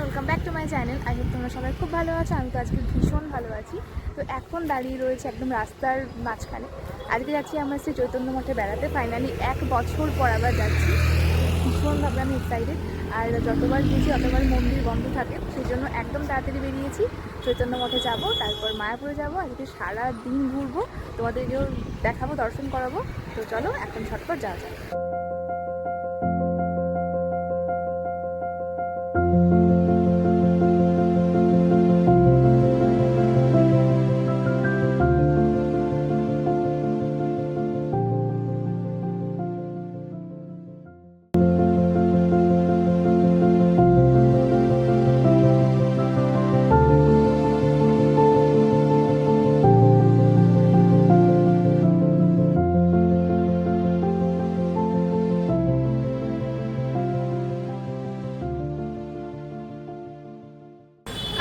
Welcome back to my channel. I hope তোমরা সবাই খুব ভালো আছো। আমি তো আজকে ভীষণ ভালো আছি। তো এখন দাঁড়িয়ে রয়েছে একদম রাস্তার মাঝখানে। আজকে যাচ্ছি আমরা শ্রী চৈতন্য মঠে বেড়াতে। ফাইনালি 1 বছর পর আবার যাচ্ছি। ভীষণভাবে আমি এক্সাইটেড। আর যতবার গেছি ততবার মন্দির বন্ধ থাকে, সেই জন্য একদম তাড়াতাড়ি বেরিয়েছি। চৈতন্য মঠে যাব, তারপর মায়াপুরে যাব। আজকে সারা দিন ঘুরবো, তোমাদেরকেও দেখাবো, দর্শন করাবো। তো চলো এখন ঝটপট যাওয়া যাক।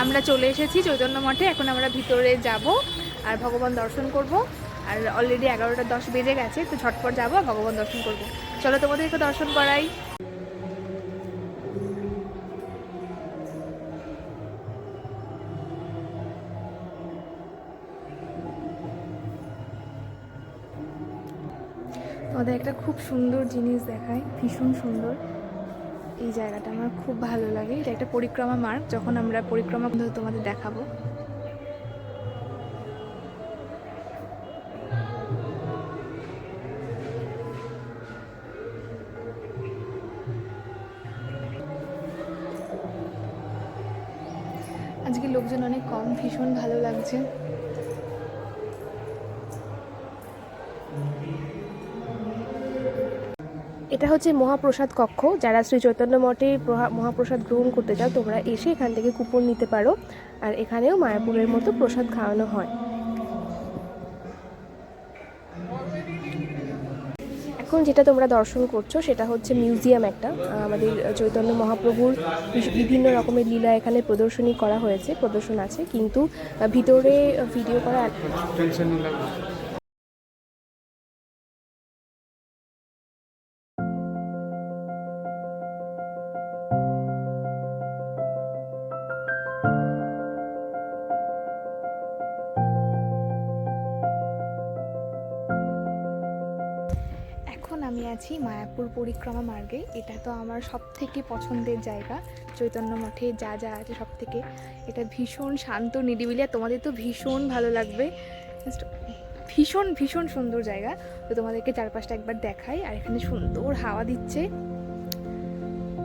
আমরা চলে এসেছি চৈতন্য মঠে। এখন আমরা ভিতরে যাব আর ভগবান দর্শন করব। আর অলরেডি 11:10 বেজে গেছে, তো ঝটপট যাবো আর ভগবান দর্শন করব। চলো তোমাদেরকে দর্শন করাই। তোমাদের একটা খুব সুন্দর জিনিস দেখায়, ভীষণ সুন্দর। এই জায়গাটা আমার খুব ভালো লাগে। এটা একটা পরিক্রমা মার্গ। যখন আমরা পরিক্রমা তোমাদের দেখাবো। আজকে লোকজন অনেক কম, ভীষণ ভালো লাগছে। এটা হচ্ছে মহাপ্রসাদ কক্ষ। যারা শ্রী চৈতন্য মঠে মহাপ্রসাদ গ্রহণ করতে চাও তোমরা এসে এখান থেকে কুপন নিতে পারো। আর এখানেও মায়াপুরের মতো প্রসাদ খাওয়ানো হয়। এখন যেটা তোমরা দর্শন করছো সেটা হচ্ছে মিউজিয়াম একটা। আমাদের চৈতন্য মহাপ্রভুর বিভিন্ন রকমের লীলা এখানে প্রদর্শনী করা হয়েছে, প্রদর্শন আছে, কিন্তু ভিতরে ভিডিও করা এখন আমি আছি মায়াপুর পরিক্রমা মার্গে। এটা তো আমার সব থেকে পছন্দের জায়গা। চৈতন্য মঠে যা যা আছে সব থেকে এটা ভীষণ শান্ত, নিরিবিলি। আর তোমাদের তো ভীষণ ভালো লাগবে। ভীষণ ভীষণ সুন্দর জায়গা। তো তোমাদেরকে চারপাশটা একবার দেখাই। আর এখানে সুন্দর হাওয়া দিচ্ছে।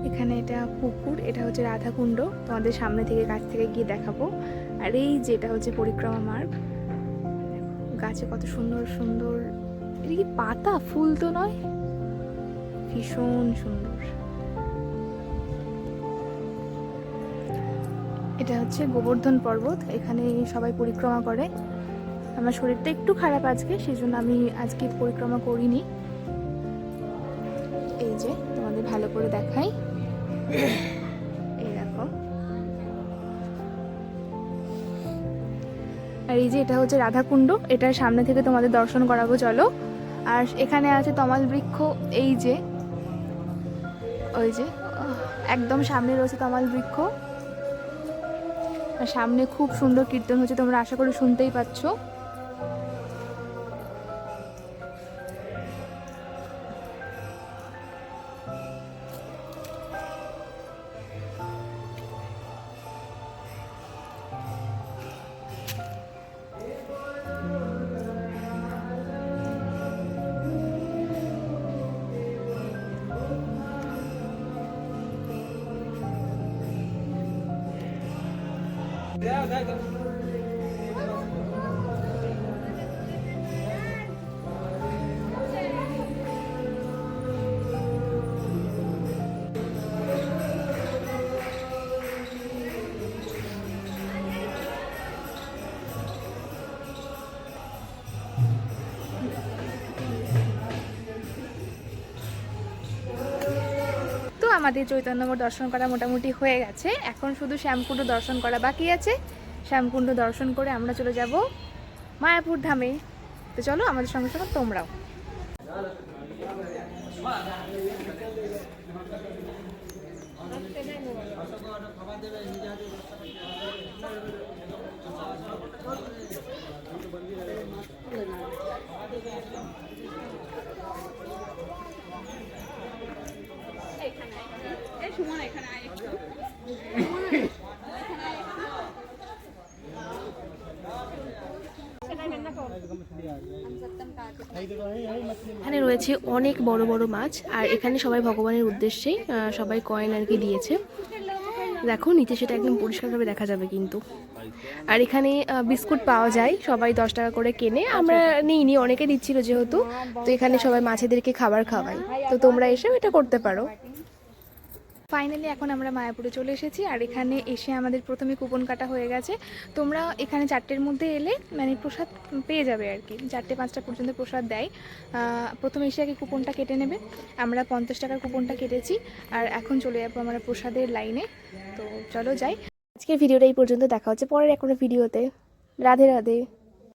এখানে এটা পুকুর, এটা হচ্ছে রাধাকুণ্ড। তোমাদের সামনে থেকে কাছ থেকে গিয়ে দেখাবো। আর এই যেটা হচ্ছে পরিক্রমা মার্গ। গাছে কত সুন্দর সুন্দর, এটা কি পাতা, ফুল তো নয়, ভীষণ সুন্দর। এটা হচ্ছে গোবর্ধন পর্বত, এখানে সবাই পরিক্রমা করে। আমার শরীরটা একটু খারাপ আজকে, সেই জন্য আমি আজকে পরিক্রমা করিনি। এই যে তোমাদের ভালো করে দেখাই, এই দেখো। আর এই যে এটা হচ্ছে রাধাকুণ্ড, এটার সামনে থেকে তোমাদের দর্শন করাবো, চলো। আর এখানে আছে তমাল বৃক্ষ, এই যে ওই যে একদম সামনে রয়েছে তমাল বৃক্ষ। আর সামনে খুব সুন্দর কীর্তন হচ্ছে, তোমরা আশা করি শুনতেই পাচ্ছ। আমাদের চৈতন্য মঠ দর্শন করা মোটামুটি হয়ে গেছে। এখন শুধু শ্যামকুণ্ড দর্শন করা বাকি আছে। শ্যামকুণ্ড দর্শন করে আমরা চলে যাব মায়াপুর ধামে। তো চলো আমাদের সঙ্গে সঙ্গে তোমরাও। এখানে রয়েছে অনেক বড় বড় মাছ, আর এখানে সবাই ভগবানের উদ্দেশ্যেই সবাই কয়েন আর কি দিয়েছে। দেখো নিচে সেটা একদম পরিষ্কারভাবে দেখা যাবে কিন্তু। আর এখানে বিস্কুট পাওয়া যায়, সবাই 10 টাকা করে কেনে, আমরা নিইনি, অনেকে দিচ্ছিল যেহেতু, তো এখানে সবাই মাছেদেরকে খাবার খাওয়াই, তো তোমরা এসেও এটা করতে পারো। ফাইনালি এখন আমরা মায়াপুরে চলে এসেছি, আর এখানে এসে আমাদের প্রথমে কুপন কাটা হয়ে গেছে। তোমরা এখানে 4টের মধ্যে এলে মানে প্রসাদ পেয়ে যাবে আর কি, 4টে 5টা পর্যন্ত প্রসাদ দেয়। প্রথমে এসে আগে কুপনটা কেটে নেবে। আমরা 50 টাকার কুপনটা কেটেছি, আর এখন চলে যাবো আমরা প্রসাদের লাইনে। তো চলো যাই। আজকের ভিডিওটা এই পর্যন্ত, দেখা হচ্ছে পরের কোনো ভিডিওতে। রাধে রাধে।